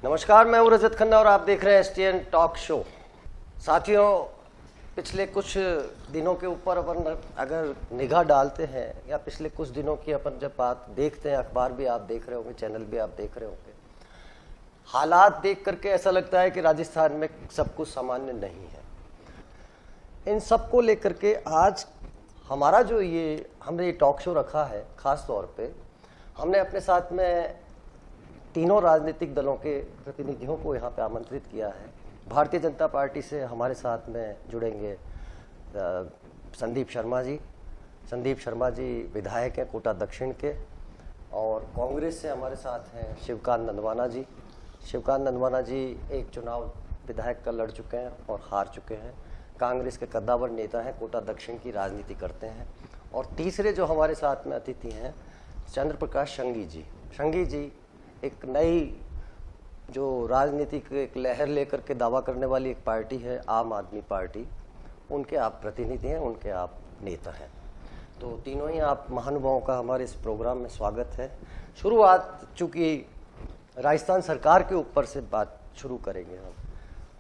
नमस्कार, मैं हूं रजत खन्ना और आप देख रहे हैं एसटीएन टॉक शो। साथियों, पिछले कुछ दिनों के ऊपर अपन अगर निगाह डालते हैं या पिछले कुछ दिनों की अपन जब बात देखते हैं, अखबार भी आप देख रहे होंगे, चैनल भी आप देख रहे होंगे, हालात देख करके ऐसा लगता है कि राजस्थान में सब कुछ सामान्य नहीं है। इन सब को लेकर के आज हमारा जो हमने ये टॉक शो रखा है, खास तौर पे हमने अपने साथ में तीनों राजनीतिक दलों के प्रतिनिधियों को यहाँ पे आमंत्रित किया है। भारतीय जनता पार्टी से हमारे साथ में जुड़ेंगे संदीप शर्मा जी विधायक हैं कोटा दक्षिण के, और कांग्रेस से हमारे साथ हैं शिवकांत नंदवाना जी एक चुनाव विधायक का लड़ चुके हैं और हार चुके हैं। कांग्रेस के कद्दावर नेता हैं, कोटा दक्षिण की राजनीति करते हैं। और तीसरे जो हमारे साथ में अतिथि हैं चंद्र प्रकाश शंगी जी एक नई जो राजनीतिक एक लहर लेकर के दावा करने वाली एक पार्टी है आम आदमी पार्टी, उनके आप प्रतिनिधि हैं, उनके आप नेता हैं। तो तीनों ही आप महानुभावों का हमारे इस प्रोग्राम में स्वागत है। शुरुआत चूंकि राजस्थान सरकार के ऊपर से बात शुरू करेंगे हम,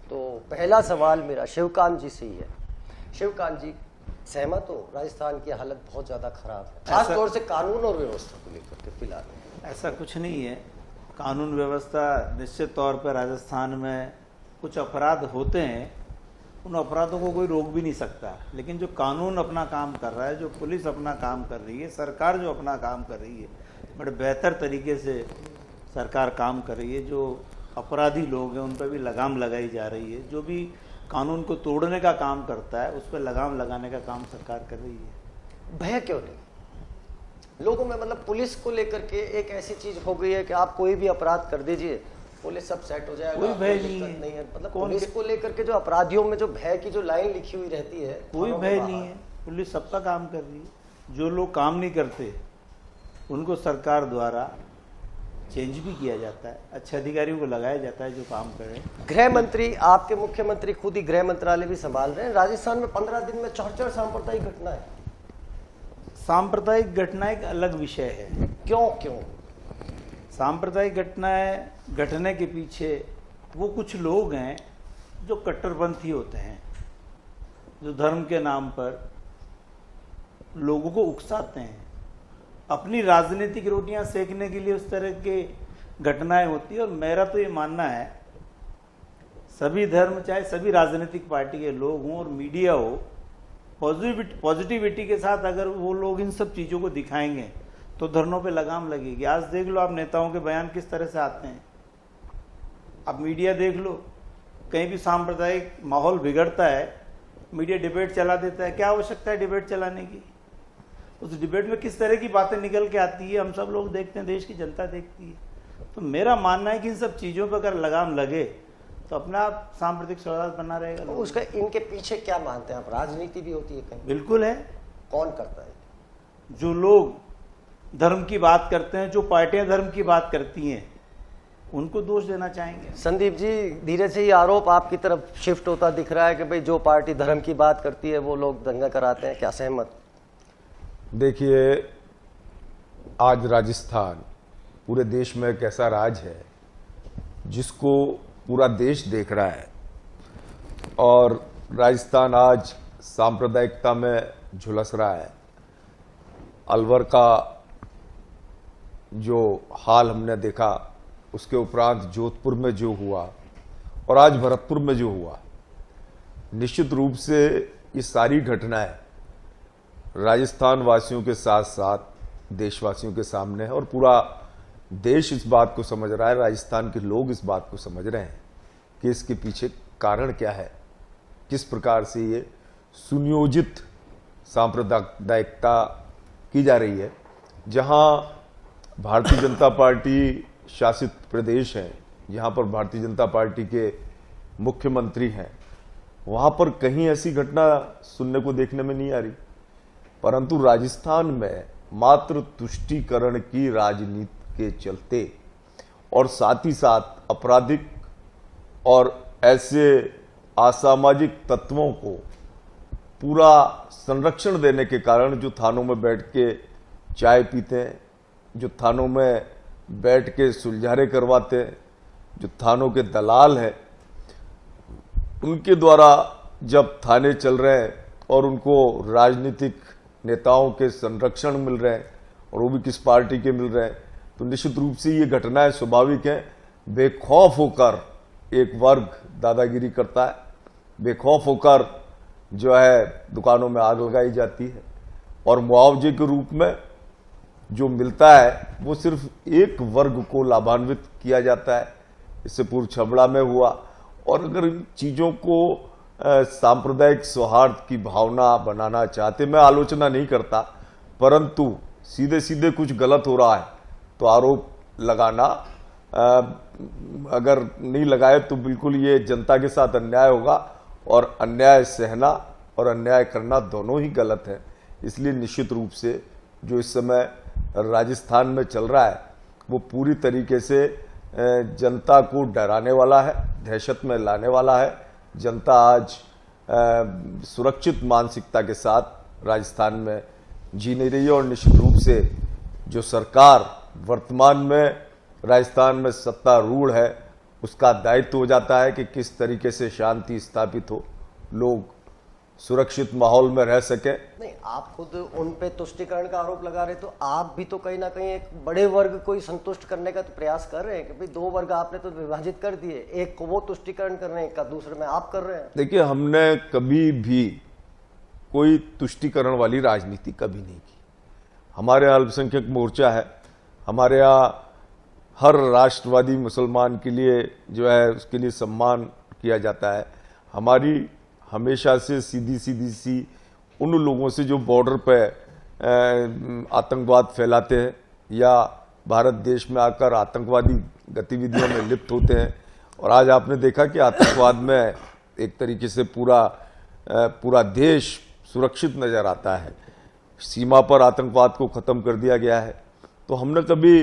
तो पहला सवाल मेरा शिवकांत जी से ही है। शिवकांत जी, सहमत हो राजस्थान की हालत बहुत ज़्यादा खराब है, खासतौर से कानून और व्यवस्था को लेकर के? फिलहाल ऐसा कुछ नहीं है। कानून व्यवस्था निश्चित तौर पर राजस्थान में कुछ अपराध होते हैं, उन अपराधों को कोई रोक भी नहीं सकता, लेकिन जो कानून अपना काम कर रहा है, जो पुलिस अपना काम कर रही है, सरकार जो अपना काम कर रही है, बड़े बेहतर तरीके से सरकार काम कर रही है। जो अपराधी लोग हैं उन पर भी लगाम लगाई जा रही है। जो भी कानून को तोड़ने का काम करता है उस पर लगाम लगाने का काम सरकार कर रही है। भय क्यों नहीं लोगों में? मतलब पुलिस को लेकर के एक ऐसी चीज हो गई है कि आप कोई भी अपराध कर दीजिए, पुलिस सब सेट हो जाएगा, कोई भय नहीं है। मतलब पुलिस को लेकर के जो अपराधियों में जो भय की जो लाइन लिखी हुई रहती है, कोई भय नहीं है। पुलिस सबका काम कर रही है। जो लोग काम नहीं करते उनको सरकार द्वारा चेंज भी किया जाता है, अच्छे अधिकारियों को लगाया जाता है जो काम करें। गृह मंत्री, आपके मुख्यमंत्री खुद ही गृह मंत्रालय भी संभाल रहे हैं। राजस्थान में 15 दिन में 4 सांप्रदायिक घटना है। सांप्रदायिक घटना एक अलग विषय है। क्यों सांप्रदायिक घटनाएं घटने के पीछे वो कुछ लोग हैं जो कट्टरपंथी होते हैं, जो धर्म के नाम पर लोगों को उकसाते हैं, अपनी राजनीतिक रोटियां सेकने के लिए उस तरह के घटनाएं होती है। और मेरा तो ये मानना है सभी धर्म, चाहे सभी राजनीतिक पार्टी के लोग हों और मीडिया हो, पॉजिटिविटी के साथ अगर वो लोग इन सब चीज़ों को दिखाएंगे तो धरनों पे लगाम लगेगी। आज देख लो आप नेताओं के बयान किस तरह से आते हैं, आप मीडिया देख लो, कहीं भी सांप्रदायिक माहौल बिगड़ता है मीडिया डिबेट चला देता है। क्या आवश्यकता है डिबेट चलाने की? उस डिबेट में किस तरह की बातें निकल के आती है हम सब लोग देखते हैं, देश की जनता देखती है। तो मेरा मानना है कि इन सब चीज़ों पर अगर लगाम लगे तो अपना सांप्रदायिक सौहार्द बना रहेगा। तो उसका इनके पीछे क्या मानते हैं आप? राजनीति भी होती है कहीं? बिल्कुल है। कौन करता है? जो लोग धर्म की बात करते हैं, जो पार्टियां धर्म की बात करती हैं, उनको दोष देना चाहेंगे। संदीप जी, धीरे से ये आरोप आपकी तरफ शिफ्ट होता दिख रहा है कि भाई जो पार्टी धर्म की बात करती है वो लोग दंगा कराते हैं, क्या सहमत? देखिए, आज राजस्थान पूरे देश में एक ऐसा राज है जिसको पूरा देश देख रहा है, और राजस्थान आज सांप्रदायिकता में झुलस रहा है। अलवर का जो हाल हमने देखा, उसके उपरांत जोधपुर में जो हुआ और आज भरतपुर में जो हुआ, निश्चित रूप से ये सारी घटनाएं राजस्थान वासियों के साथ साथ देशवासियों के सामने है, और पूरा देश इस बात को समझ रहा है, राजस्थान के लोग इस बात को समझ रहे हैं कि इसके पीछे कारण क्या है, किस प्रकार से ये सुनियोजित सांप्रदायिकता की जा रही है। जहां भारतीय जनता पार्टी शासित प्रदेश हैं, जहां पर भारतीय जनता पार्टी के मुख्यमंत्री हैं, वहां पर कहीं ऐसी घटना सुनने को देखने में नहीं आ रही। परंतु राजस्थान में मात्र तुष्टीकरण की राजनीति के चलते और साथ ही साथ आपराधिक और ऐसे असामाजिक तत्वों को पूरा संरक्षण देने के कारण, जो थानों में बैठ के चाय पीते हैं, जो थानों में बैठ के सुलझारे करवाते हैं, जो थानों के दलाल हैं, उनके द्वारा जब थाने चल रहे हैं और उनको राजनीतिक नेताओं के संरक्षण मिल रहे हैं और वो भी किस पार्टी के मिल रहे हैं, तो निश्चित रूप से ये घटनाएं स्वाभाविक हैं। बेखौफ होकर एक वर्ग दादागिरी करता है, बेखौफ होकर जो है दुकानों में आग लगाई जाती है और मुआवजे के रूप में जो मिलता है वो सिर्फ एक वर्ग को लाभान्वित किया जाता है। इससे पूर्व छबड़ा में हुआ। और अगर इन चीज़ों को सांप्रदायिक सौहार्द की भावना बनाना चाहते, मैं आलोचना नहीं करता, परंतु सीधे सीधे कुछ गलत हो रहा है तो आरोप लगाना अगर नहीं लगाए तो बिल्कुल ये जनता के साथ अन्याय होगा और अन्याय सहना और अन्याय करना दोनों ही गलत है। इसलिए निश्चित रूप से जो इस समय राजस्थान में चल रहा है वो पूरी तरीके से जनता को डराने वाला है, दहशत में लाने वाला है। जनता आज सुरक्षित मानसिकता के साथ राजस्थान में जी नहीं रही है और निश्चित रूप से जो सरकार वर्तमान में राजस्थान में सत्तारूढ़ है उसका दायित्व हो जाता है कि किस तरीके से शांति स्थापित हो, लोग सुरक्षित माहौल में रह सके। नहीं, आप खुद उन पे तुष्टिकरण का आरोप लगा रहे, तो आप भी तो कहीं ना कहीं एक बड़े वर्ग को ही संतुष्ट करने का तो प्रयास कर रहे हैं कि भाई दो वर्ग आपने तो विभाजित कर दिए, एक को वो तुष्टिकरण कर रहे हैं, एक का दूसरे में आप कर रहे हैं। देखिए, हमने कभी भी कोई तुष्टिकरण वाली राजनीति कभी नहीं की। हमारे यहाँ अल्पसंख्यक मोर्चा है, हमारे यहाँ हर राष्ट्रवादी मुसलमान के लिए जो है उसके लिए सम्मान किया जाता है। हमारी हमेशा से सीधी सी उन लोगों से जो बॉर्डर पे आतंकवाद फैलाते हैं या भारत देश में आकर आतंकवादी गतिविधियों में लिप्त होते हैं। और आज आपने देखा कि आतंकवाद में एक तरीके से पूरा देश सुरक्षित नजर आता है, सीमा पर आतंकवाद को खत्म कर दिया गया है। तो हमने कभी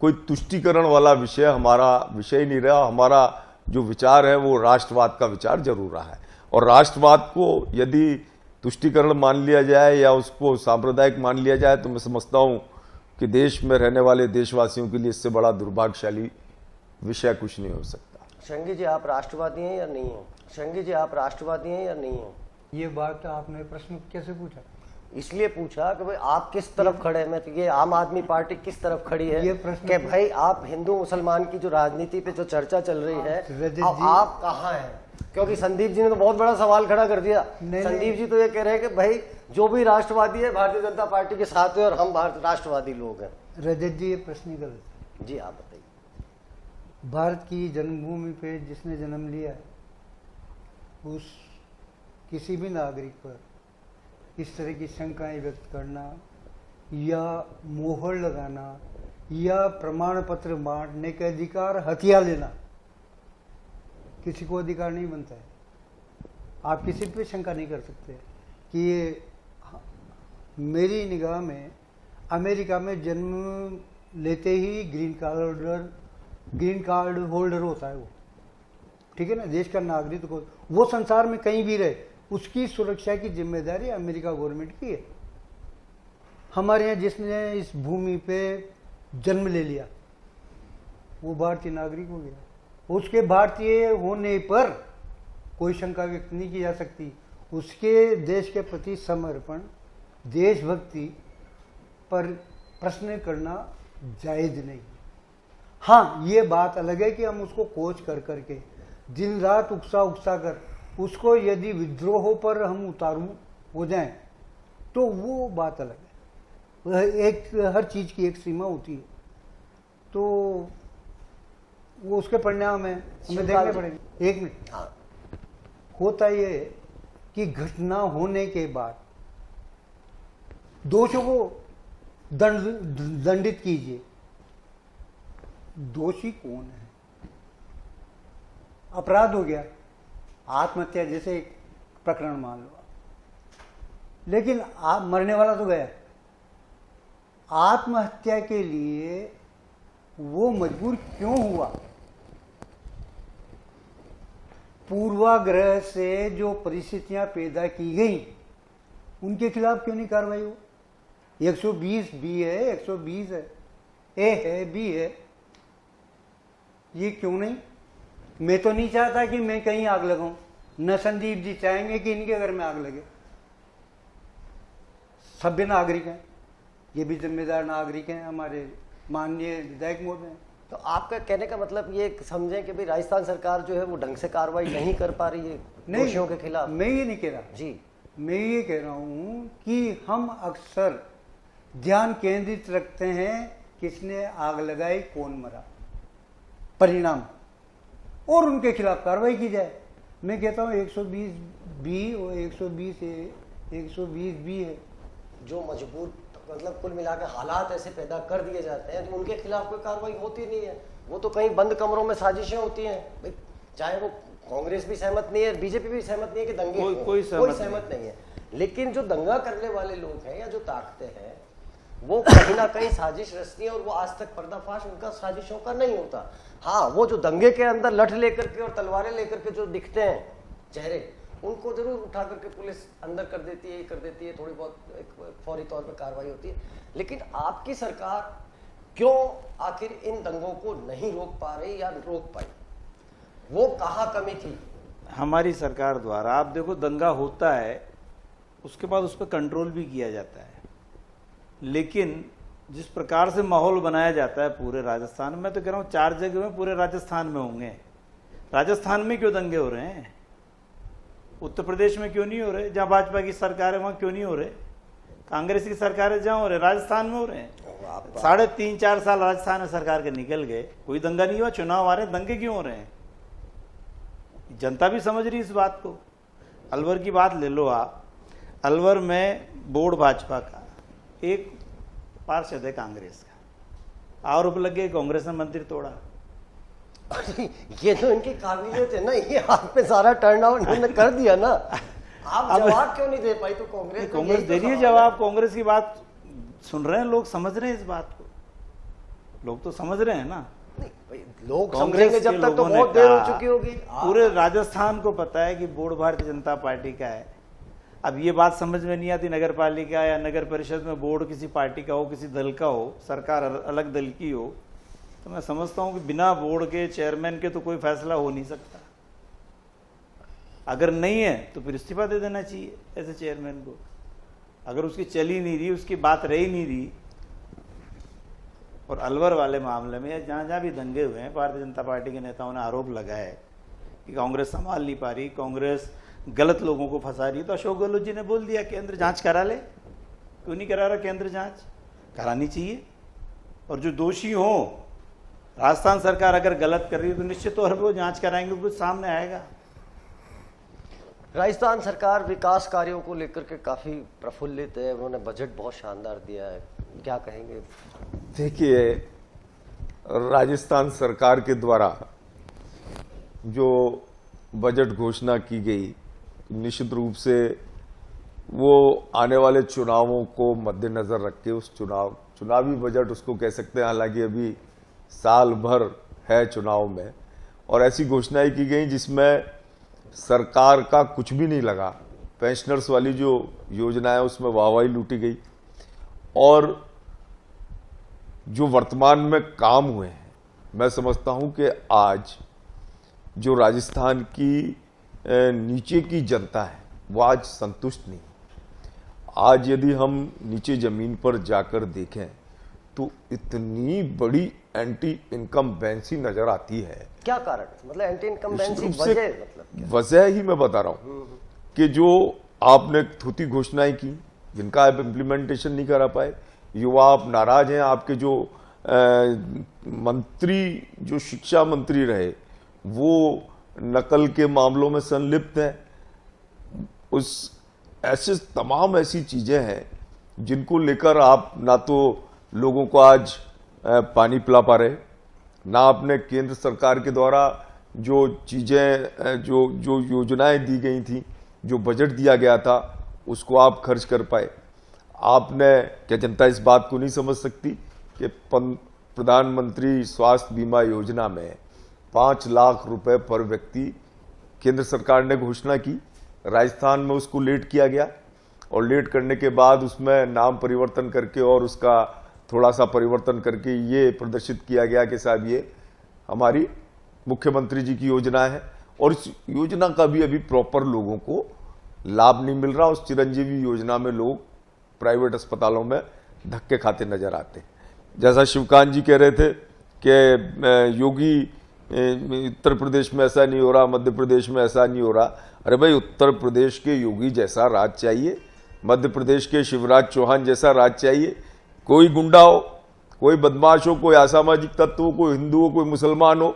कोई तुष्टिकरण वाला विषय हमारा विषय ही नहीं रहा। हमारा जो विचार है वो राष्ट्रवाद का विचार जरूर रहा है और राष्ट्रवाद को यदि तुष्टिकरण मान लिया जाए या उसको सांप्रदायिक मान लिया जाए तो मैं समझता हूं कि देश में रहने वाले देशवासियों के लिए इससे बड़ा दुर्भाग्यशाली विषय कुछ नहीं हो सकता। शंगी जी, आप राष्ट्रवादी हैं या नहीं हो? शंगी जी, आप राष्ट्रवादी हैं या नहीं हो? ये बात आपने प्रश्न कैसे पूछा? इसलिए पूछा कि भाई आप किस तरफ खड़े हैं। मैं तो ये आम आदमी पार्टी किस तरफ खड़ी है ये प्रश्न कि भाई आप हिंदू मुसलमान की जो राजनीति पे जो चर्चा चल रही है अब आप कहाँ हैं? क्योंकि संदीप जी ने तो बहुत बड़ा सवाल खड़ा कर दिया। संदीप जी तो ये कह रहे हैं कि भाई जो भी राष्ट्रवादी है भारतीय जनता पार्टी के साथ है और हम राष्ट्रवादी लोग हैं। रजत जी, ये प्रश्न गलत है। जी आप बताइए। भारत की जन्मभूमि पे जिसने जन्म लिया है उस किसी भी नागरिक पर इस तरह की शंकाएं व्यक्त करना या मोहर लगाना या प्रमाण पत्र बांटने का अधिकार हथिया लेना किसी को अधिकार नहीं बनता है। आप किसी पे शंका नहीं कर सकते कि ये मेरी निगाह में अमेरिका में जन्म लेते ही ग्रीन कार्ड होल्डर होता है वो, ठीक है ना, देश का नागरिक हो, वो संसार में कहीं भी रहे उसकी सुरक्षा की जिम्मेदारी अमेरिका गवर्नमेंट की है। हमारे यहाँ जिसने इस भूमि पे जन्म ले लिया वो भारतीय नागरिक हो गया, उसके भारतीय होने पर कोई शंका व्यक्त नहीं की जा सकती। उसके देश के प्रति समर्पण, देशभक्ति पर प्रश्न करना जायज नहीं। हाँ, ये बात अलग है कि हम उसको कोच कर करके दिन रात उकसा कर उसको यदि विद्रोह पर हम उतारू हो जाएं तो वो बात अलग है। एक हर चीज की एक सीमा होती है, तो वो उसके परिणाम है, हमें देखने पड़ेंगे। एक मिनट, होता ये कि घटना होने के बाद दोषियों को दंडित कीजिए। दोषी कौन है? अपराध हो गया, आत्महत्या जैसे एक प्रकरण मान लो, लेकिन आप मरने वाला तो गया। आत्महत्या के लिए वो मजबूर क्यों हुआ? पूर्वाग्रह से जो परिस्थितियां पैदा की गई उनके खिलाफ क्यों नहीं कार्रवाई हो? 120 बी है, 120 है, ए है, बी है, ये क्यों नहीं? मैं तो नहीं चाहता कि मैं कहीं आग लगाऊं, न संदीप जी चाहेंगे कि इनके घर में आग लगे। सभ्य नागरिक हैं, ये भी जिम्मेदार नागरिक हैं, हमारे माननीय विधायक महोदय हैं। तो आपका कहने का मतलब ये समझें कि भाई राजस्थान सरकार जो है वो ढंग से कार्रवाई नहीं कर पा रही है दोषियों के खिलाफ? मैं ये नहीं कह रहा जी, मैं ये कह रहा हूं कि हम अक्सर ध्यान केंद्रित रखते हैं किसने आग लगाई, कौन मरा, परिणाम, और उनके खिलाफ कार्रवाई की जाए। मैं कहता हूं 120 बी और 120 बी है जो मजबूर, मतलब कुल मिलाकर हालात ऐसे पैदा कर दिए जाते हैं तो उनके खिलाफ कोई कार्रवाई होती नहीं है। वो तो कहीं बंद कमरों में साजिशें होती हैं भाई, चाहे वो कांग्रेस भी सहमत नहीं है, बीजेपी भी सहमत नहीं है कि दंगे कोई सहमत नहीं है, लेकिन जो दंगा करने वाले लोग हैं या जो ताकतें हैं वो कहीं ना कहीं साजिश रचती है और वो आज तक पर्दाफाश उनका साजिशों का नहीं होता। हाँ, वो जो दंगे के अंदर लठ लेकर के और तलवारें लेकर के जो दिखते हैं चेहरे, उनको जरूर उठा करके पुलिस अंदर कर देती है, कर देती है, थोड़ी बहुत एक फौरी तौर पर कार्रवाई होती है। लेकिन आपकी सरकार क्यों आखिर इन दंगों को नहीं रोक पा रही या रोक पाई? वो कहाँ कमी थी? हमारी सरकार द्वारा, आप देखो दंगा होता है उसके बाद उस पर कंट्रोल भी किया जाता है, लेकिन जिस प्रकार से माहौल बनाया जाता है पूरे राजस्थान में, मैं तो कह रहा हूँ 4 जगह में पूरे राजस्थान में होंगे। राजस्थान में क्यों दंगे हो रहे हैं? उत्तर प्रदेश में क्यों नहीं हो रहे? जहां भाजपा की सरकार है वहां क्यों नहीं हो रहे? कांग्रेस की सरकार है जहां हो रहे, राजस्थान में हो रहे हैं। 3.5-4 साल राजस्थान में सरकार के निकल गए, कोई दंगा नहीं हुआ, चुनाव आ रहे, दंगे क्यों हो रहे हैं? जनता भी समझ रही इस बात को। अलवर की बात ले लो आप, अलवर में बोर्ड भाजपा का एक पार्षद है कांग्रेस का, आरोप लग गए कांग्रेस ने मंदिर तोड़ा। ये तो इनकी काबिलियत है ना, ये आप पे सारा टर्न आउट इन्होंने कर दिया ना। आप जवाब क्यों नहीं दे पाई? तो कांग्रेस दे रही है जवाब। कांग्रेस की बात सुन रहे हैं लोग, समझ रहे हैं इस बात को, लोग तो समझ रहे हैं ना। लोग समझेंगे जब तक तो बहुत देर हो चुकी होगी। पूरे राजस्थान को पता है कि बोर्ड भारतीय जनता पार्टी का है। अब ये बात समझ में नहीं आती, नगर पालिका या नगर परिषद में बोर्ड किसी पार्टी का हो, किसी दल का हो, सरकार अलग दल की हो, तो मैं समझता हूं कि बिना बोर्ड के चेयरमैन के तो कोई फैसला हो नहीं सकता। अगर नहीं है तो फिर इस्तीफा दे देना चाहिए ऐसे चेयरमैन को। अगर उसकी चल ही नहीं रही, उसकी बात रह ही नहीं रही। और अलवर वाले मामले में जहां जहां भी दंगे हुए हैं, भारतीय जनता पार्टी के नेताओं ने आरोप लगाया है कि कांग्रेस संभाल नहीं पा रही, कांग्रेस गलत लोगों को फंसा रही है, तो अशोक गहलोत जी ने बोल दिया केंद्र जांच करा ले। क्यों नहीं करा रहा केंद्र जांच? करानी चाहिए। और जो दोषी हो, राजस्थान सरकार अगर गलत कर रही है तो निश्चित तौर पर वो जांच कराएंगे, कुछ सामने आएगा। राजस्थान सरकार विकास कार्यों को लेकर के काफी प्रफुल्लित है, उन्होंने बजट बहुत शानदार दिया है, क्या कहेंगे? देखिए, राजस्थान सरकार के द्वारा जो बजट घोषणा की गई, निश्चित रूप से वो आने वाले चुनावों को मद्देनजर रख के उस चुनावी बजट उसको कह सकते हैं। हालांकि अभी साल भर है चुनाव में, और ऐसी घोषणाएं की गई जिसमें सरकार का कुछ भी नहीं लगा। पेंशनर्स वाली जो योजना है उसमें वाहवाही लूटी गई, और जो वर्तमान में काम हुए हैं, मैं समझता हूं कि आज जो राजस्थान की नीचे की जनता है वो आज संतुष्ट नहीं। आज यदि हम नीचे जमीन पर जाकर देखें तो इतनी बड़ी एंटी इनकम्बेंसी नजर आती है। क्या कारण? मतलब एंटी इनकम्बेंसी वजह ही मैं बता रहा हूं कि जो आपने थोती घोषणाएं की जिनका आप इम्प्लीमेंटेशन नहीं करा पाए, युवा आप नाराज हैं। आपके जो मंत्री, जो शिक्षा मंत्री रहे, वो नकल के मामलों में संलिप्त है। ऐसे तमाम ऐसी चीजें हैं जिनको लेकर आप ना तो लोगों को आज पानी पिला पा रहे, ना आपने केंद्र सरकार के द्वारा जो चीजें, जो योजनाएं दी गई थी, जो बजट दिया गया था, उसको आप खर्च कर पाए। आपने, क्या जनता इस बात को नहीं समझ सकती कि प्रधानमंत्री स्वास्थ्य बीमा योजना में 5 लाख रुपए पर व्यक्ति केंद्र सरकार ने घोषणा की, राजस्थान में उसको लेट किया गया, और लेट करने के बाद उसमें नाम परिवर्तन करके और उसका थोड़ा सा परिवर्तन करके ये प्रदर्शित किया गया कि साहब ये हमारी मुख्यमंत्री जी की योजना है और इस योजना का भी अभी प्रॉपर लोगों को लाभ नहीं मिल रहा। उस चिरंजीवी योजना में लोग प्राइवेट अस्पतालों में धक्के खाते नजर आते हैं। जैसा शिवकांत जी कह रहे थे कि योगी उत्तर प्रदेश में ऐसा नहीं हो रहा, मध्य प्रदेश में ऐसा नहीं हो रहा। अरे भाई, उत्तर प्रदेश के योगी जैसा राज चाहिए, मध्य प्रदेश के शिवराज चौहान जैसा राज चाहिए। कोई गुंडा हो, कोई बदमाश हो, कोई असामाजिक तत्व हो, कोई हिंदू हो, कोई मुसलमान हो,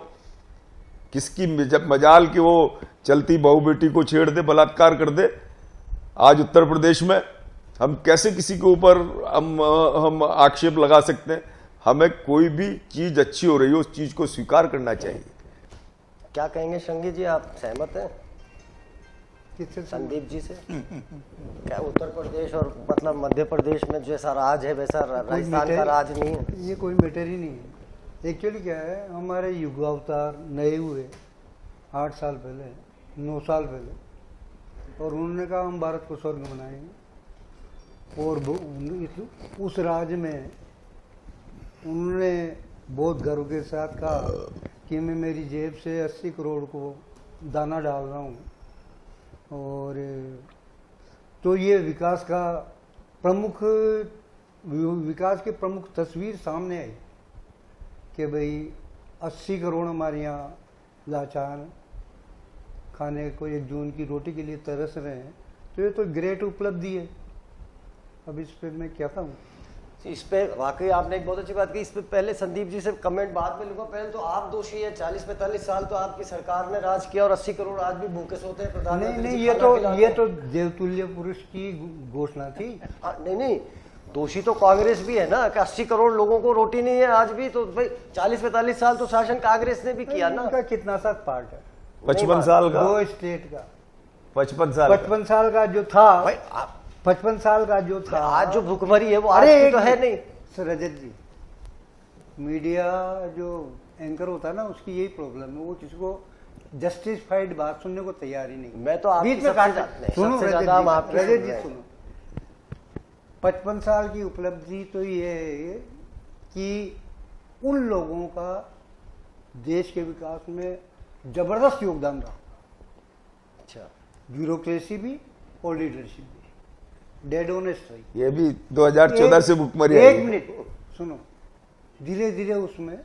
किसकी मजाल कि वो चलती बहू बेटी को छेड़ दे, बलात्कार कर दे। आज उत्तर प्रदेश में हम कैसे किसी के ऊपर हम आक्षेप लगा सकते हैं? हमें कोई भी चीज अच्छी हो रही हो उस चीज को स्वीकार करना चाहिए। क्या कहेंगे श्रृंगी जी, आप सहमत हैं किससे संदीप जी से? क्या उत्तर प्रदेश और मतलब मध्य प्रदेश में जैसा राज है वैसा राजस्थान का राज नहीं है? ये कोई मैटर ही नहीं है। एक्चुअली क्या है, हमारे युगावतार नए हुए 8 साल पहले, 9 साल पहले, और उन्होंने कहा हम भारत को स्वर्ग बनाएंगे। और उस राज्य में उन्होंने बहुत गर्व के साथ कहा कि मैं मेरी जेब से 80 करोड़ को दाना डाल रहा हूँ। और तो ये विकास की प्रमुख तस्वीर सामने आई कि भाई 80 करोड़ हमारे यहाँ लाचार खाने को, एक जून की रोटी के लिए तरस रहे हैं। तो ये तो ग्रेट उपलब्धि है। अब इस पर मैं क्या कहूँ? इस पे वाकई आपने एक बहुत अच्छी बात की। इस पे पहले संदीप जी से कमेंट बाद में लूंगा। पहले तो आप दोषी है। 40-45 साल तो आपकी सरकार ने राज किया और 80 करोड़ आज भी भूखे सोते हैं प्रधानमंत्री। नहीं, ये तो देवतुल्य पुरुष की घोषणा थी। नहीं, दोषी तो कांग्रेस भी है ना कि 80 करोड़ लोगों को रोटी नहीं है आज भी। तो भाई 40-45 साल तो शासन कांग्रेस ने भी किया ना। उनका कितना सा पार्ट है? 55 साल का, 2 स्टेट का 55 साल का जो था भाई। 55 साल का जो था, आज जो भूखमरी है वो आज की तो है नहीं। सर रजत जी, मीडिया जो एंकर होता है ना, उसकी यही प्रॉब्लम है, वो किसी को जस्टिफाइड बात सुनने को तैयार ही नहीं। मैं तो आपकी बीच में सुनो रजत जी सुनो। 55 साल की उपलब्धि तो ये है कि उन लोगों का देश के विकास में जबरदस्त योगदान रहा। अच्छा, ब्यूरोक्रेसी भी और लीडरशिप भी डेड ऑनेस्ट रही। ये भी 2014 से भुखमरी आई। एक मिनट सुनो। धीरे धीरे उसमें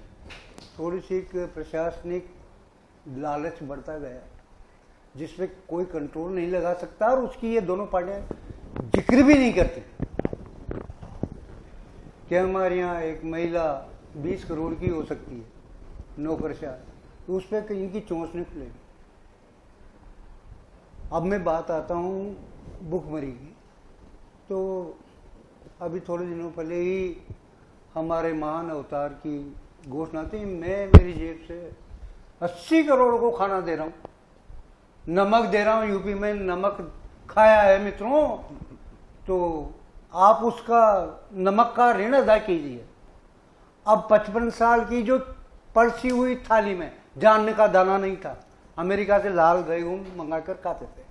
थोड़ी सी प्रशासनिक लालच बढ़ता गया, जिसमें कोई कंट्रोल नहीं लगा सकता, और उसकी ये दोनों पार्टियां जिक्र भी नहीं करती कि हमारे यहाँ एक महिला 20 करोड़ की हो सकती है नौकरशाह, तो उस पर इनकी चोंच नहीं खुलेगी। अब मैं बात आता हूँ भुखमरी की। तो अभी थोड़े दिनों पहले ही हमारे महान अवतार की घोषणा थी, मैं मेरी जेब से 80 करोड़ को खाना दे रहा हूँ, नमक दे रहा हूँ। यूपी में नमक खाया है मित्रों, तो आप उसका नमक का ऋण अदा कीजिए। अब 55 साल की जो परसी हुई थाली में जानने का दाना नहीं था, अमेरिका से लाल गेहूं मंगाकर खाते थे,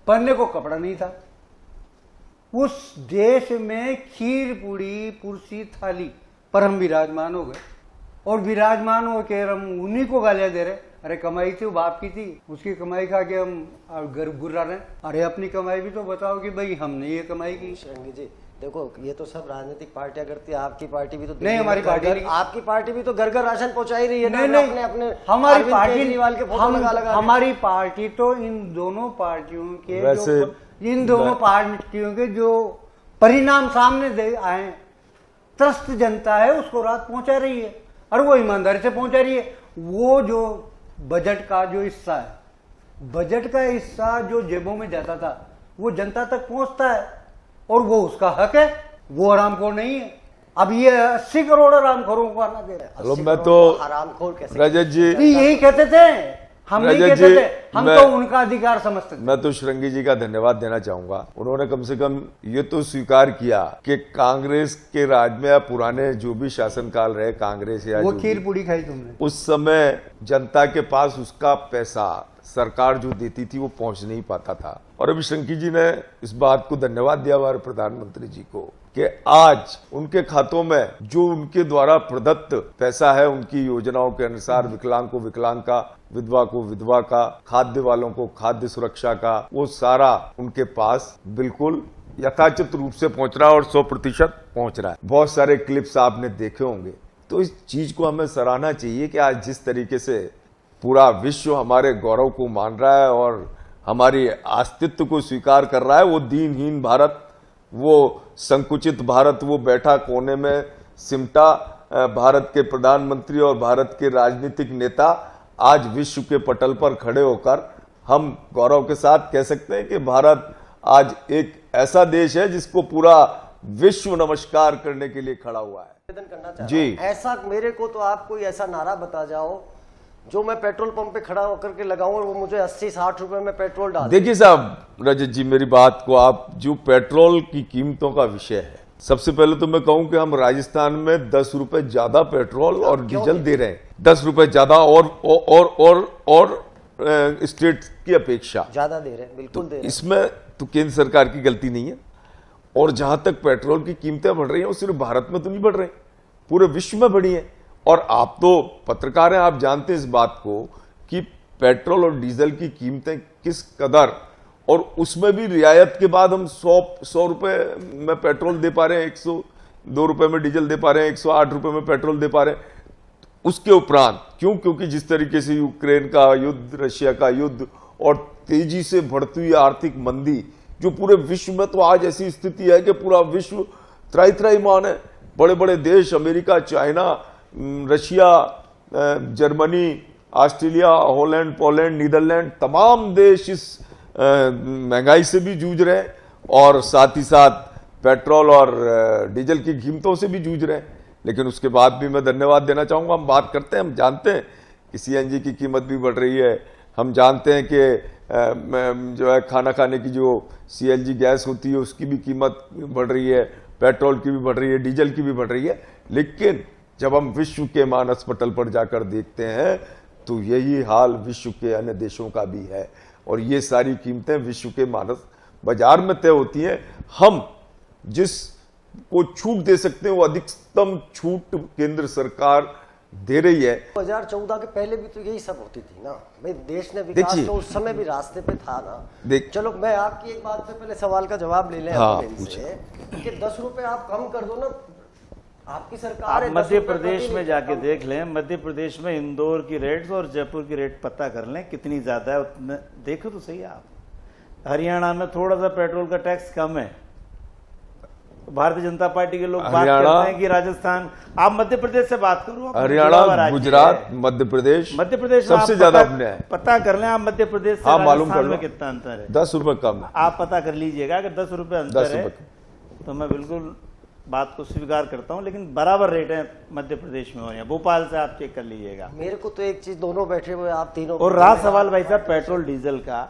पहनने को कपड़ा नहीं था। उस देश में खीर पूरी पुरसी थाली पर हम विराजमान हो गए, और विराजमान हो के हम उन्हीं को गालियां दे रहे। अरे कमाई थी वो बाप की थी, उसकी कमाई खा के हम गुर्रा रहे। अरे अपनी कमाई भी तो बताओ कि भाई हमने ये कमाई की। श्रृंगी जी देखो, ये तो सब राजनीतिक पार्टियां करती है। आपकी पार्टी भी तो नहीं, हमारी पार्टी नहीं। आपकी पार्टी भी तो घर घर राशन पहुंचा ही रही है। नहीं, अपने अपने हमारी पार्टी के फोटो लगा हमारी पार्टी तो इन दोनों पार्टियों के जो परिणाम सामने आए, त्रस्त जनता है उसको राहत पहुंचा रही है, और वो ईमानदारी से पहुंचा रही है। वो जो बजट का जो हिस्सा है, बजट का हिस्सा जो जेबों में जाता था, वो जनता तक पहुंचता है, और वो उसका हक है, वो हरामखोर नहीं है। अब ये 80 करोड़ हरामखोरों को आना दे रहे हैं। हेलो, मैं तो हरामखोर कैसे? रजत जी यही कहते थे, हम नहीं कहते थे, हम तो उनका अधिकार समझते थे। मैं तो श्रृंगी जी का धन्यवाद देना चाहूंगा। उन्होंने कम से कम ये तो स्वीकार किया कि कांग्रेस के राज में या पुराने जो भी शासनकाल रहे कांग्रेस या वो जो खीर भी, पूरी खाई तुमने। उस समय जनता के पास उसका पैसा सरकार जो देती थी वो पहुंच नहीं पाता था। और अभी शंकी जी ने इस बात को धन्यवाद दिया हमारे प्रधानमंत्री जी को कि आज उनके खातों में जो उनके द्वारा प्रदत्त पैसा है, उनकी योजनाओं के अनुसार विकलांग को विकलांग का, विधवा को विधवा का, खाद्य वालों को खाद्य सुरक्षा का, वो सारा उनके पास बिल्कुल यथाचित रूप से पहुंच रहा है और 100% पहुंच रहा है। बहुत सारे क्लिप्स आपने देखे होंगे। तो इस चीज को हमें सराहना चाहिए कि आज जिस तरीके से पूरा विश्व हमारे गौरव को मान रहा है और हमारी अस्तित्व को स्वीकार कर रहा है, वो दीनहीन भारत, वो संकुचित भारत, वो बैठा कोने में सिमटा भारत के प्रधानमंत्री और भारत के राजनीतिक नेता आज विश्व के पटल पर खड़े होकर हम गौरव के साथ कह सकते हैं कि भारत आज एक ऐसा देश है जिसको पूरा विश्व नमस्कार करने के लिए खड़ा हुआ है। निवेदन करना चाह जी। रहा हूं। ऐसा मेरे को तो आप कोई ऐसा नारा बता जाओ जो मैं पेट्रोल पंप पे खड़ा होकर के लगाऊं और वो मुझे 80-60 रुपए में पेट्रोल डाल। देखिए साहब रजत जी, मेरी बात को आप, जो पेट्रोल की कीमतों का विषय है, सबसे पहले तो मैं कहूं कि हम राजस्थान में 10 रुपए ज्यादा पेट्रोल और डीजल दे रहे हैं, 10 रुपए ज्यादा और स्टेट की अपेक्षा ज्यादा दे रहे हैं, बिल्कुल दे रहे हैं। इसमें तो केंद्र सरकार की गलती नहीं है। और जहां तक पेट्रोल की कीमतें बढ़ रही हैं, वो सिर्फ भारत में तो नहीं बढ़ रही, पूरे विश्व में बढ़ी हैं। और आप तो पत्रकार हैं, आप जानते हैं इस बात को कि पेट्रोल और डीजल की कीमतें किस कदर, और उसमें भी रियायत के बाद हम 100 रुपए में पेट्रोल दे पा रहे हैं, 102 रुपए में डीजल दे पा रहे हैं, 108 रुपए में पेट्रोल दे पा रहे हैं। उसके उपरांत क्यों? क्योंकि जिस तरीके से यूक्रेन का युद्ध, रशिया का युद्ध और तेजी से बढ़ती हुई आर्थिक मंदी, जो पूरे विश्व में तो आज ऐसी स्थिति है कि पूरा विश्व त्राही-त्राहीमाम है। बड़े बड़े देश, America, China, Russia, Germany, Australia, Holland, Poland, Netherland, तमाम देश इस महंगाई से भी जूझ रहे हैं और साथ ही साथ पेट्रोल और डीजल की कीमतों से भी जूझ रहे हैं। लेकिन उसके बाद भी मैं धन्यवाद देना चाहूंगा। हम बात करते हैं, हम जानते हैं कि सीएनजी की कीमत भी बढ़ रही है, हम जानते हैं कि जो है खाना खाने की जो सीएनजी गैस होती है उसकी भी कीमत बढ़ रही है, पेट्रोल की भी बढ़ रही है, डीजल की भी बढ़ रही है। लेकिन जब हम विश्व के मानस पटल पर जाकर देखते हैं तो यही हाल विश्व के अन्य देशों का भी है और ये सारी कीमतें विश्व के मानस बाजार में तय होती हैं। हम जिस को छूट दे सकते हैं वो अधिकतम छूट केंद्र सरकार दे रही है। 2014 के पहले भी तो यही सब होती थी ना भाई, देश ने विकास तो उस समय भी रास्ते पे था ना। चलो मैं आपकी एक बात पे पहले सवाल का जवाब ले लें। हाँ, से कि 10 रुपए आप कम कर दो ना, आपकी सरकार है। मध्य प्रदेश में जाके देख लें, मध्य प्रदेश में इंदौर की रेट्स और जयपुर की रेट पता कर लें कितनी ज्यादा है, उतने देखो तो सही आप। हरियाणा में थोड़ा सा पेट्रोल का टैक्स कम है। भारतीय जनता पार्टी के लोग बात करते हैं कि राजस्थान, आप मध्य प्रदेश से बात करो, हरियाणा, गुजरात, मध्य प्रदेश सबसे ज्यादा अपने है। पता कर लें आप मध्य प्रदेश से मालूम कर राजस्थान लो में कितना अंतर है। 10 रुपए कम है। आप पता कर लीजिएगा कि 10 रुपए अंतर है तो मैं बिल्कुल बात को स्वीकार करता हूं, लेकिन बराबर रेट है मध्य प्रदेश में हो रही है। भोपाल से आप चेक कर लीजिएगा। मेरे को तो एक चीज, दोनों बैठे हुए आप तीनों। और रहा सवाल भाई साहब पेट्रोल डीजल का,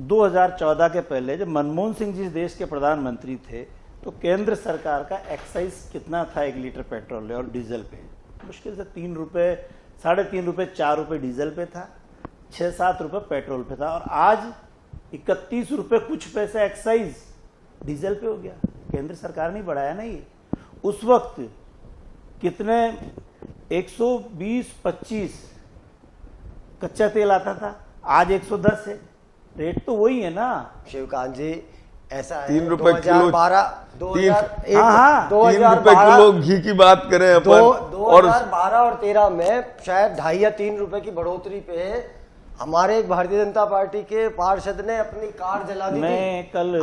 2014 के पहले जब मनमोहन सिंह जी देश के प्रधानमंत्री थे तो केंद्र सरकार का एक्साइज कितना था 1 लीटर पेट्रोल और डीजल पे? मुश्किल से 3 रुपए, 3.5 रुपए, 4 रुपए डीजल पे था, 6-7 रुपए पेट्रोल पे था। और आज 31 रुपए कुछ पैसे एक्साइज डीजल पे हो गया। केंद्र सरकार ने बढ़ाया ना ये। उस वक्त कितने 120-25 कच्चा तेल आता था, आज 110 है। रेट तो वही है ना शिवकांत जी। ऐसा है 3 रुपए किलो, 3 रुपए किलो घी की बात करें अपन। 2012 और 13 में शायद 2.5 या 3 रुपए की बढ़ोतरी पे हमारे एक भारतीय जनता पार्टी के पार्षद ने अपनी कार जला दी थी। मैं कल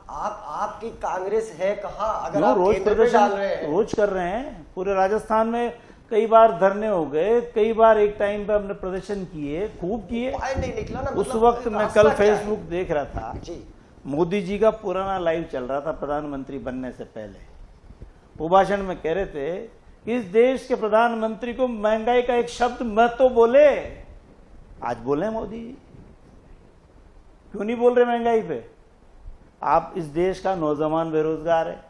आपकी कांग्रेस है कहाँ? अगर आप रोज केंद्र पे डाल रहे हैं, रोज कर रहे हैं। पूरे राजस्थान में कई बार धरने हो गए, कई बार एक टाइम पे हमने प्रदर्शन किए, खूब किए। नहीं निकला ना। उस वक्त मैं कल फेसबुक देख रहा था जी, मोदी जी का पुराना लाइव चल रहा था प्रधानमंत्री बनने से पहले। वो भाषण में कह रहे थे कि इस देश के प्रधानमंत्री को महंगाई का एक शब्द मत तो बोले। आज बोले मोदी जी, क्यों नहीं बोल रहे महंगाई पे? आप इस देश का नौजवान बेरोजगार है,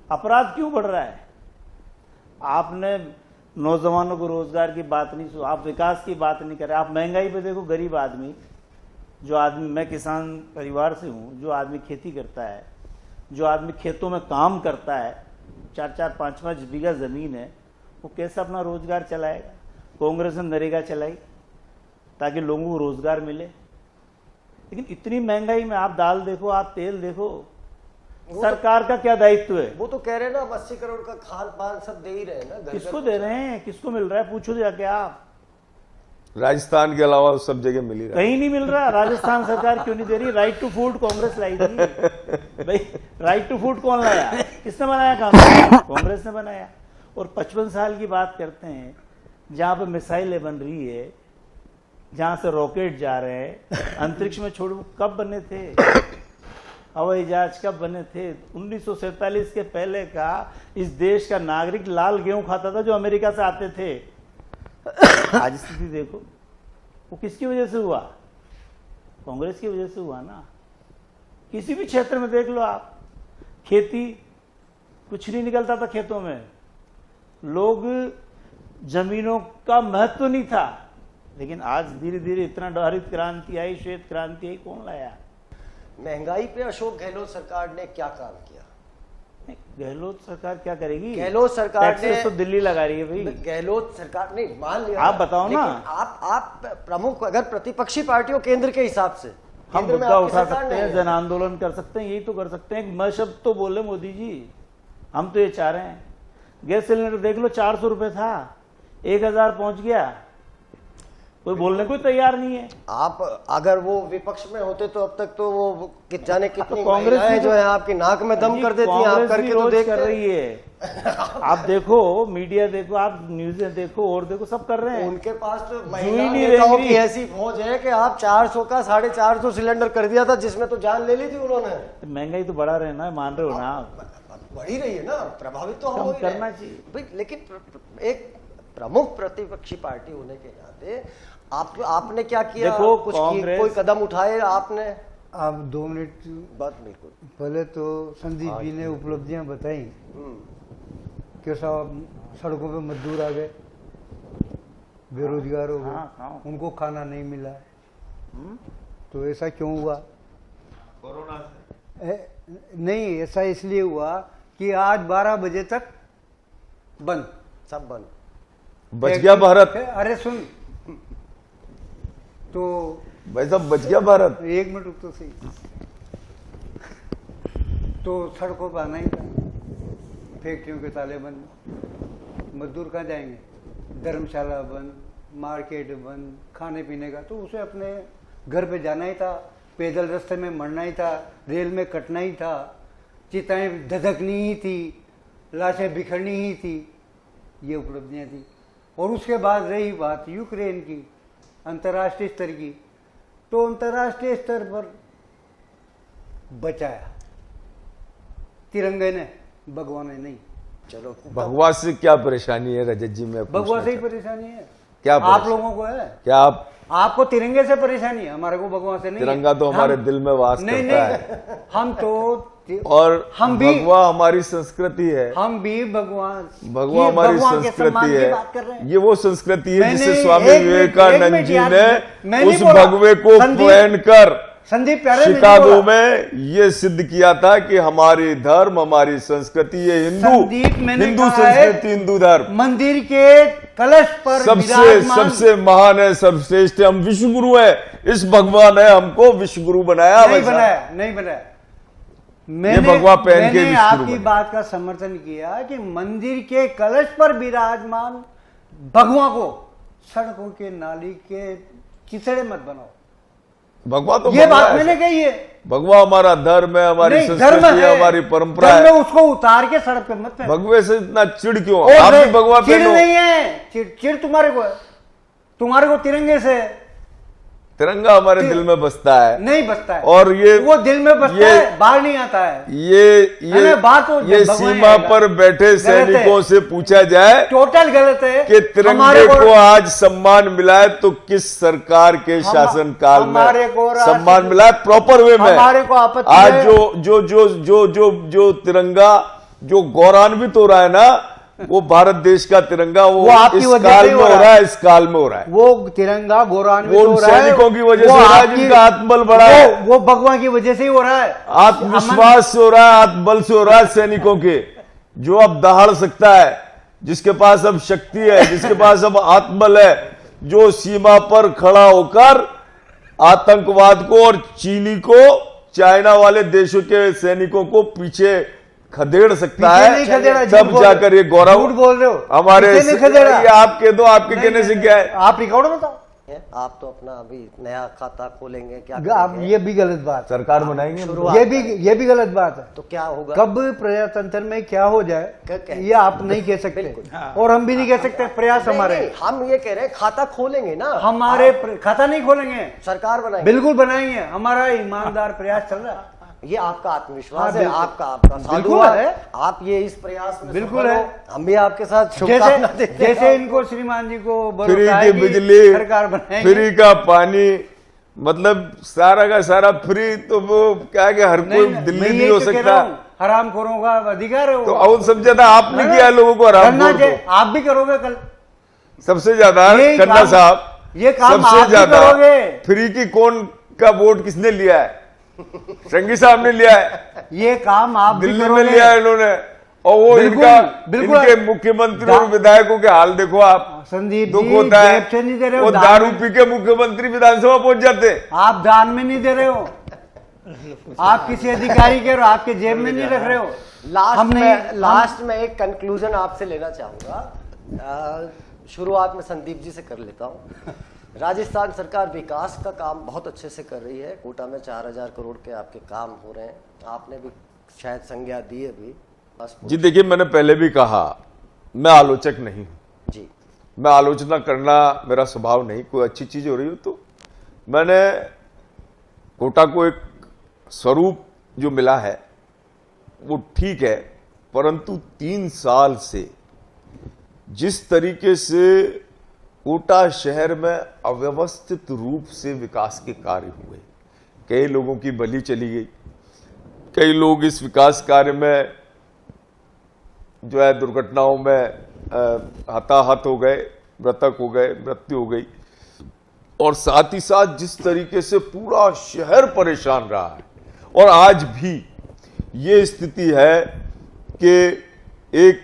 अपराध क्यों बढ़ रहा है? आपने नौजवानों को रोजगार की बात नहीं सुन, आप विकास की बात नहीं कर रहे। आप महंगाई पे देखो, गरीब आदमी, जो आदमी, मैं किसान परिवार से हूँ, जो आदमी खेती करता है, जो आदमी खेतों में काम करता है, 4-4, 5-5 बीघा जमीन है, वो कैसे अपना रोजगार चलाएगा? कांग्रेस ने नरेगा चलाई ताकि लोगों को रोजगार मिले, लेकिन इतनी महंगाई में आप दाल देखो, आप तेल देखो, सरकार का क्या दायित्व है? वो तो कह रहे हैं ना 80 करोड़ का खान पान सब दे ही रहे हैं ना, घर किसको घर दे रहे हैं, किसको मिल रहा है? पूछो जाके आप। राजस्थान के अलावा सब जगह मिल ही रहा है। कहीं नहीं मिल रहा। राजस्थान सरकार क्यों नहीं दे रही? राइट टू फूड कांग्रेस लाई थी भाई। राइट टू फूड कौन लाया? किसने बनाया? कांग्रेस ने बनाया। और 55 साल की बात करते हैं, जहां पर मिसाइलें बन रही है, जहां से रॉकेट जा रहे हैं, अंतरिक्ष में छोड़, कब बने थे? हवाई जहाज कब बने थे? 1947 के पहले का इस देश का नागरिक लाल गेहूं खाता था जो अमेरिका से आते थे। आज स्थिति देखो, वो किसकी वजह से हुआ? कांग्रेस की वजह से हुआ ना। किसी भी क्षेत्र में देख लो आप, खेती, कुछ नहीं निकलता था खेतों में, लोग, जमीनों का महत्व नहीं था। लेकिन आज धीरे धीरे इतना हरित क्रांति आई, श्वेत क्रांति आई, कौन लाया? महंगाई पे अशोक गहलोत सरकार ने क्या काम किया? गहलोत सरकार क्या करेगी? गहलोत सरकार ने टैक्सेस तो दिल्ली लगा रही है भाई। गहलोत सरकार नहीं, मान लिया, आप बताओ ना। आप प्रमुख, अगर प्रतिपक्षी पार्टियों केंद्र के हिसाब से हम केंद्र में मुद्दा आपकी उठा सरकार सकते नहीं हैं, है। जन आंदोलन कर सकते हैं, यही तो कर सकते हैं। मैं शब्द तो बोले मोदी जी, हम तो ये चाह रहे हैं। गैस सिलेंडर देख लो, 400 रुपए था, 1000 पहुंच गया, कोई बोलने को तैयार नहीं है। आप अगर वो विपक्ष में होते तो अब तक तो वो जाने कितनी कांग्रेस महिलाएं भी जो है आपकी नाक में दम कर देती हैं, आप कांग्रेस भी करके तो रोज देखते कर रही है। आप देखो, मीडिया देखो, आप न्यूज़ें देखो, और देखो, सब कर रहे हैं। उनके पास तो ही महिला नहीं नेताओं रहेंगी। की ऐसी फौज है कि आप 400 का 450 सिलेंडर कर दिया था, जिसमें तो जान ले ली थी उन्होंने। महंगाई तो बढ़ा रहे ना, मान रहे हो ना आप? बढ़ी रही है ना, प्रभावित तो हम कम हो ही रहे करना हैं। चाहिए। भाई, लेकिन एक प्रमुख प्रतिपक्षी पार्टी होने के नाते आपने क्या किया? देखो, कुछ कांग्रेस- कोई कदम उठाए आपने? आप 2 मिनट बात बिल्कुल। पहले तो संदीप जी ने उपलब्धियां बताई कि साहब सड़कों पे मजदूर आ गए, बेरोजगार हो हाँ। गए, उनको खाना नहीं मिला। तो ऐसा क्यों हुआ? कोरोना से नहीं, ऐसा इसलिए हुआ कि आज 12 बजे तक बंद, सब बंद। बच गया भारत। अरे सुन, तो भाई साहब, बच गया भारत। 1 मिनट रुक तो सही। तो सड़कों पर आना ही था, फैक्ट्रियों के ताले बंद, मजदूर कहाँ जाएंगे? धर्मशाला बंद, मार्केट बंद, खाने पीने का, तो उसे अपने घर पे जाना ही था, पैदल रास्ते में मरना ही था, रेल में कटना ही था, चिताएं धधकनी ही थी, लाशें बिखरनी ही थी। ये उपलब्धियां थी। और उसके बाद रही बात यूक्रेन की, अंतर्राष्ट्रीय स्तर की, तो अंतर्राष्ट्रीय स्तर पर बचाया तिरंगे ने, भगवा ने नहीं। चलो, भगवा से क्या परेशानी है रजत जी? में भगवा से ही परेशानी है। क्या आप परेशानी? लोगों को है, क्या आपको तिरंगे से परेशानी है, हमारे को भगवा से नहीं है। तिरंगा तो हमारे हम- दिल में वास नहीं, करता नहीं, है। हम तो और हम भी भगवा हमारी संस्कृति है। हम भी भगवान, भगवा ये हमारी भगवान के सम्मान संस्कृति की बात कर रहे है। हैं। ये वो संस्कृति है मैंने जिसे स्वामी एक मिनट विवेकानंद जी यार, ने मैं नहीं उस बोला। भगवे को संदीप- पहनकर संदीप प्यारे, मैं नहीं शिकागो बोला। में ये सिद्ध किया था कि हमारी धर्म, हमारी संस्कृति, ये संदीप, मैंने हिंदू कहा है, संस्कृति, हिंदू धर्म मंदिर के कलश पर सबसे विराजमान- सबसे महान है, सर्वश्रेष्ठ है। हम विश्वगुरु है। इस भगवान ने हमको विश्वगुरु बनाया। नहीं वैसा। बनाया, नहीं बनाया। भगवा पहन के मैंने विष्णु आपकी बने। बात का समर्थन किया कि मंदिर के कलश पर विराजमान भगवा को सड़कों के नाली के किचड़े मत बनाओ। भगवा तो ये भगवा बात है। मैंने कही है। भगवा हमारा धर्म है, हमारी नहीं, धर्म संस्कृति है, है, हमारी परंपरा धर्म है। में उसको उतार के सड़क पे मत पहनो। भगवे से इतना चिड़ क्यों? और आप भी भगवा चिड़ पहनो। नहीं है, चिड़ तुम्हारे को है, तुम्हारे को तिरंगे से है। तिरंगा हमारे दिल में बसता है। नहीं बसता है। और ये वो दिल में बसता ये- है, बाहर नहीं आता है। ये ना, बात तो ये भगवान सीमा आएगा। पर बैठे गलत है। सैनिकों से पूछा जाए टोटल गलत है कि तिरंगे को आज सम्मान मिला है तो किस सरकार के शासनकाल में हमारे को सम्मान मिला है? प्रॉपर वे में। हमारे को आपत्ति आज है। जो तिरंगा जो गौरवान्वित हो रहा है ना, वो भारत देश का तिरंगा वो आपकी इस वजह काल से में हो रहा है, इस काल में हो रहा है। वो तिरंगा गौरवान्वित वो हो उन रहा है, सैनिकों की वजह वो से हो रहा है आपकी- जिनका आत्मबल बढ़ा है, वो भगवान की वजह से ही हो रहा है। आत्मविश्वास से हो रहा है, आत्मबल से हो रहा है सैनिकों के, जो अब दहाड़ सकता है, जिसके पास अब शक्ति है, जिसके पास अब आत्मबल है, जो सीमा पर खड़ा होकर आतंकवाद को और चीनी को, चाइना वाले देशों के सैनिकों को पीछे खदेड़ सकता पीछे है, नहीं खदेड़ा, झूठ तब बोल जाकर रहे ये हो। गौरव झूठ बोल रहे हो, हमारे पीछे नहीं खदेड़ा। ये आप कह दो, आपके नहीं, कहने से नहीं, क्या है? आप रिकॉर्ड बताओ। आप तो अपना अभी नया खाता खोलेंगे क्या आप करेंगे? ये भी गलत बात है, सरकार बनाएंगे, शुरुआत ये भी गलत बात है। तो क्या होगा? कब प्रजातंत्र में क्या हो जाए क्या? ये आप नहीं कह सकते, और हम भी नहीं कह सकते। प्रयास नहीं, हमारे, नहीं, हम ये कह रहे हैं खाता खोलेंगे ना, हमारे खाता नहीं खोलेंगे, सरकार बनाएंगे। बिल्कुल बनाएंगे। हमारा ईमानदार प्रयास चल रहा है। ये आपका आत्मविश्वास हाँ, है, बिल्कुल। आपका बिल्कुल साधुवाद है। आप ये इस प्रयास में बिल्कुल सफल है। हो। हम भी आपके साथ शुभकामना देते हैं। जैसे इनको श्रीमान जी को फ्री भरोसा है की कि बिजली, सरकार बनाएंगे। फ्री का पानी, मतलब सारा का सारा फ्री, तो वो क्या है कि हर कोई मैं दिल्ली यही नहीं हो तो कह सकता। रहा हूं, हरामखोरों का अधिकार है वो। तो और समझा था आपने किया है लोगों को करना हरामखोर चाहिए, को। आप भी करोगे कल। सबसे ज्यादा ये खन्ना काम- साहब, ये काम आप सबसे भी ज्यादा करोगे। फ्री की कौन का वोट किसने लिया है? संघी साहब ने लिया है, ये काम आप भी दिल्ली में करोगे। लिया है इन्होंने, और वो बिल्कुल, इनका इनके मुख्यमंत्री और विधायकों के हाल देखो आप, संदीप दुख जी, होता है। जेब से नहीं दे रहे हो, वो दान दारू में- पी के मुख्यमंत्री विधानसभा पहुंच जाते हैं। आप दान में नहीं दे रहे हो, आप किसी अधिकारी के और आपके जेब में नहीं रख रहे हो। लास्ट में एक कंक्लूजन आपसे लेना चाहूंगा। शुरुआत में संदीप जी से कर लेता हूं। राजस्थान सरकार विकास का काम बहुत अच्छे से कर रही है। कोटा में 4000 करोड़ के आपके काम हो रहे हैं, आपने भी शायद संज्ञा दी है भी। बस जी देखिए, मैंने पहले भी कहा, मैं आलोचक नहीं हूं जी, मैं आलोचना करना मेरा स्वभाव नहीं। कोई अच्छी चीज हो रही हो तो मैंने कोटा को एक स्वरूप जो मिला है वो ठीक है, परंतु 3 साल से जिस तरीके से कोटा शहर में अव्यवस्थित रूप से विकास के कार्य हुए, कई लोगों की बलि चली गई, कई लोग इस विकास कार्य में जो है दुर्घटनाओं में हताहत हो गए, मृतक हो गए, मृत्यु हो गई, और साथ ही साथ जिस तरीके से पूरा शहर परेशान रहा है। और आज भी ये स्थिति है कि एक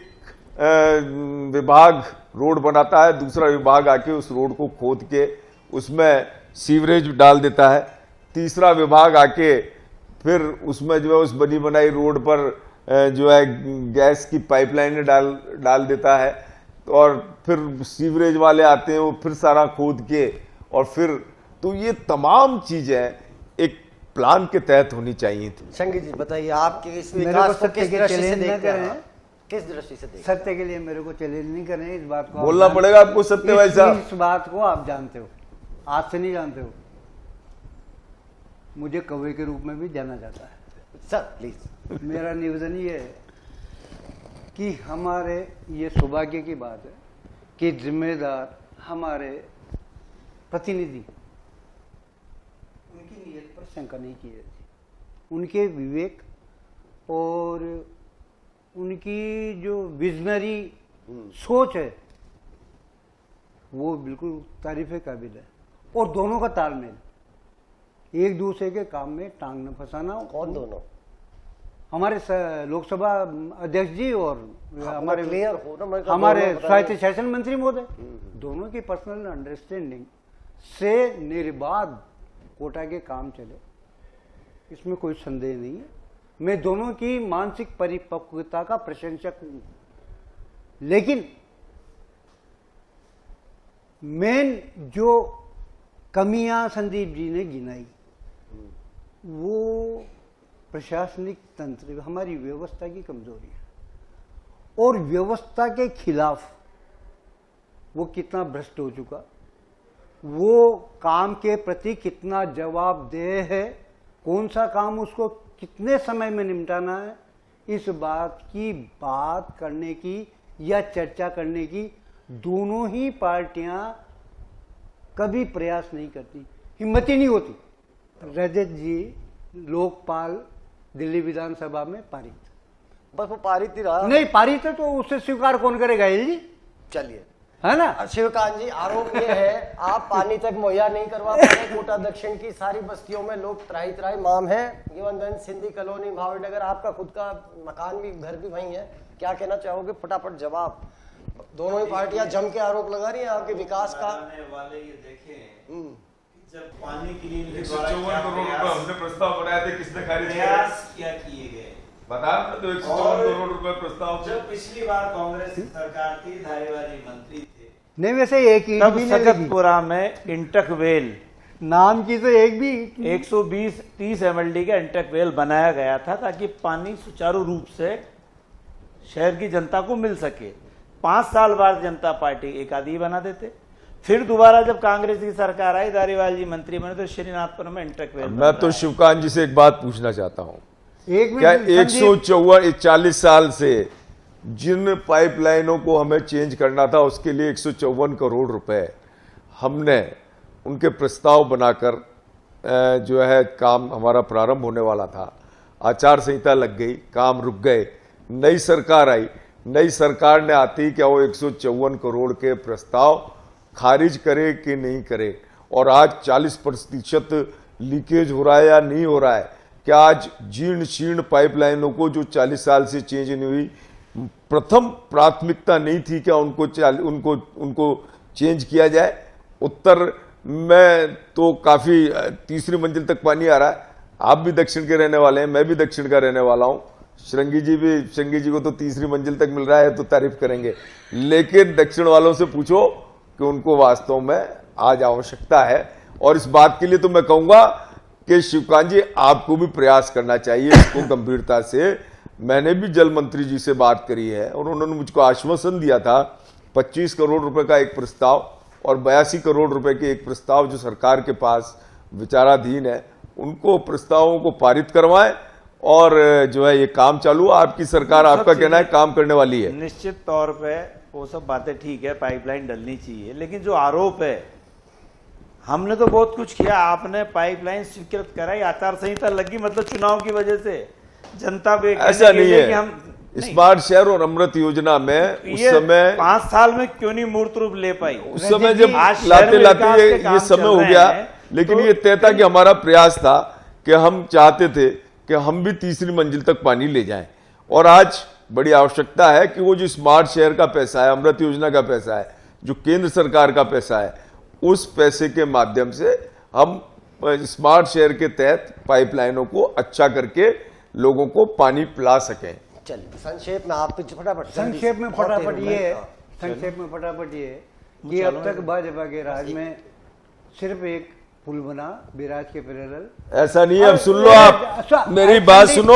विभाग रोड बनाता है, दूसरा विभाग आके उस रोड को खोद के उसमें सीवरेज डाल देता है, तीसरा विभाग आके फिर उसमें जो है उस बनी बनाई रोड पर जो है गैस की पाइपलाइनें डाल देता है, और फिर सीवरेज वाले आते हैं, वो फिर सारा खोद के, और फिर तो ये तमाम चीजें एक प्लान के तहत होनी चाहिए थी। संगी जी बताइए, आपके इस मेरे विकास को को सत्य किस के दृष्टि से चैलेंज न देखते हैं? करें। किस दृष्टि से देखते सत्य के लिए मेरे को चैलेंज नहीं करें, इस बात को आप बोलना जानते- पड़ेगा आपको सत्य भाई साहब। इस बात को आप जानते हो, आज से नहीं जानते हो। मुझे कौवे के रूप में भी जाना जाता है। हैं? Sir please. मेरा निवेदन ये है कि हमारे ये सौभाग्य की बात है कि जिम्मेदार हमारे प्रतिनिधि उनकी नीयत पर शंका नहीं की जाती, उनके विवेक और उनकी जो विजनरी सोच है वो बिल्कुल तारीफ काबिल है। और दोनों का तालमेल, एक दूसरे के काम में टांग न फंसाना। कौन दोनों? हमारे लोकसभा अध्यक्ष जी और हमारे क्लियर हो ना, मैं कहा हमारे दोनों बताइए। स्वायत्त शासन मंत्री महोदय, दोनों की पर्सनल अंडरस्टैंडिंग से निर्बाध कोटा के काम चले, इसमें कोई संदेह नहीं है। मैं दोनों की मानसिक परिपक्वता का प्रशंसक हूं, लेकिन मेन जो कमियां संदीप जी ने गिनाई वो प्रशासनिक तंत्र, हमारी व्यवस्था की कमजोरी है, और व्यवस्था के खिलाफ वो कितना भ्रष्ट हो चुका, वो काम के प्रति कितना जवाबदेह है, कौन सा काम उसको कितने समय में निपटाना है, इस बात की बात करने की या चर्चा करने की दोनों ही पार्टियां कभी प्रयास नहीं करती, हिम्मत ही नहीं होती। रजत जी लोकपाल दिल्ली विधानसभा में पारित, बस वो पारित ही रहा। नहीं पारित है तो उससे स्वीकार कौन करेगा ये जी, चलिए, है ना। शिवकांत जी, आरोप ये है आप पानी तक मुहैया नहीं करवा पा रहे। कोटा दक्षिण की सारी बस्तियों में लोग त्राही त्राही माम है। गिवन सिंधी कॉलोनी, भावनगर, आपका खुद का मकान भी, घर भी वहीं है। क्या कहना चाहोगे? फटाफट जवाब। दोनों ही पार्टियां जम के आरोप लगा रही हैं आपके विकास का। वाले ये देखें जब पानी के लिए 154 करोड़ रुपए हमने प्रस्ताव बनाए थे, किसने खारिज किया? प्रयास क्या किए गए? बता, तो 154 करोड़ रुपए प्रस्ताव जब पिछली बार कांग्रेस की सरकार थी, धारीवाल जी मंत्री थे, नहीं वैसे एक ईंट तब भी नहीं लगी। सकतपुरा में इंटक वेल नाम की तो एक भी 120-30 MLD का इंटक वेल बनाया गया था ताकि पानी सुचारू रूप से शहर की जनता को मिल सके। 5 साल बाद जनता पार्टी एक आधी बना देते। फिर दोबारा जब कांग्रेस की सरकार आई, धारीवाल जी मंत्री बने, तो श्रीनाथपुर में इंटक वेल मैं तो शिवकांत जी से एक बात पूछना चाहता हूं, एक क्या मिनट 140 साल से जिन पाइपलाइनों को हमें चेंज करना था उसके लिए 154 करोड़ रुपए हमने उनके प्रस्ताव बनाकर जो है काम हमारा प्रारंभ होने वाला था, आचार संहिता लग गई, काम रुक गए। नई सरकार आई, नई सरकार ने आते ही क्या वो 154 करोड़ के प्रस्ताव खारिज करे कि नहीं करे, और आज 40% लीकेज हो रहा है या नहीं हो रहा है? क्या आज जीर्ण शीर्ण पाइपलाइनों को जो 40 साल से चेंज नहीं हुई, प्रथम प्राथमिकता नहीं थी क्या उनको चेंज किया जाए? उत्तर में तो काफी तीसरी मंजिल तक पानी आ रहा है। आप भी दक्षिण के रहने वाले हैं, मैं भी दक्षिण का रहने वाला हूं। श्रृंगी जी को तो तीसरी मंजिल तक मिल रहा है तो तारीफ करेंगे, लेकिन दक्षिण वालों से पूछो कि उनको वास्तव में आज आवश्यकता है। और इस बात के लिए तो मैं कहूंगा कि शिवकांत जी आपको भी प्रयास करना चाहिए इसको गंभीरता से। मैंने भी जल मंत्री जी से बात करी है और उन्होंने मुझको आश्वासन दिया था 25 करोड़ रुपए का एक प्रस्ताव और 82 करोड़ रुपए के एक प्रस्ताव जो सरकार के पास विचाराधीन है, उनको प्रस्तावों को पारित करवाएं और जो है ये काम चालू। आपकी सरकार, आपका कहना है, काम करने वाली है। निश्चित तौर पे वो सब बातें ठीक है, पाइपलाइन डलनी चाहिए, लेकिन जो आरोप है, हमने तो बहुत कुछ किया, आपने पाइपलाइन स्वीकृत कराई, आचार संहिता लगी, मतलब चुनाव की वजह से जनता को ऐसा नहीं है। हम स्मार्ट शहर और अमृत योजना में उस समय 5 साल में क्यों नहीं मूर्त रूप ले पाई? उस समय जब लाते ये समय हो गया, लेकिन ये तय था कि हमारा प्रयास था कि हम चाहते थे कि हम भी तीसरी मंजिल तक पानी ले जाएं। और आज बड़ी आवश्यकता है कि वो जो स्मार्ट शहर का पैसा है, अमृत योजना का पैसा है, जो केंद्र सरकार का पैसा है, उस पैसे के माध्यम से हम स्मार्ट शहर के तहत पाइपलाइनों को अच्छा करके लोगों को पानी पिला सकें। चलिए संक्षेप में आप फटाफट संक्षेप में फटाफट ये कि अब तक भाजपा के राज में सिर्फ एक पुल बना बिराज के पैरेलल। ऐसा नहीं है, अब सुन लो, आप मेरी बात सुनो,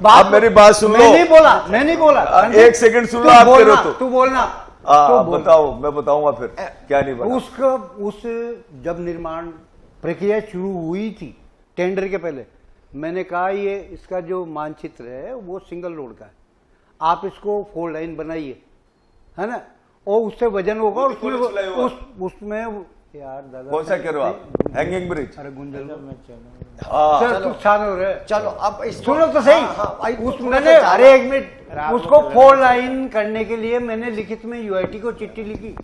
आप मेरी बात सुन लो। मैं नहीं बोला, एक सेकंड सुन लो, आप कह रहे हो तो तू बोलना। बताओ, मैं बताऊंगा फिर क्या नहीं बना। उस जब निर्माण प्रक्रिया शुरू हुई थी टेंडर के पहले, मैंने कहा ये इसका जो मानचित्र है वो सिंगल रोड का है, आप इसको 4 लाइन बनाइए, है ना, और उससे वजन होगा और उसमें यार दादा कौन सा कह रहे हो आप? Hanging bridge? अरे गुंजल चलो अब सुनो तो सही। उसमें अरे एक मिनट, उसको 4 लाइन करने के लिए मैंने लिखित में यूआईटी को चिट्ठी लिखी,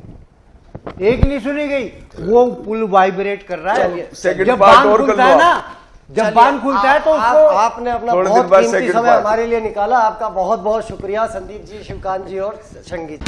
एक नहीं सुनी गई। वो पुल वाइब्रेट कर रहा है, जब बांध खुलता है ना, जब बांध खुलता है तो उसको आपने अपना बहुत कीमती समय हमारे लिए निकाला। आपका बहुत बहुत शुक्रिया संदीप जी, शिवकांत जी और संगीत।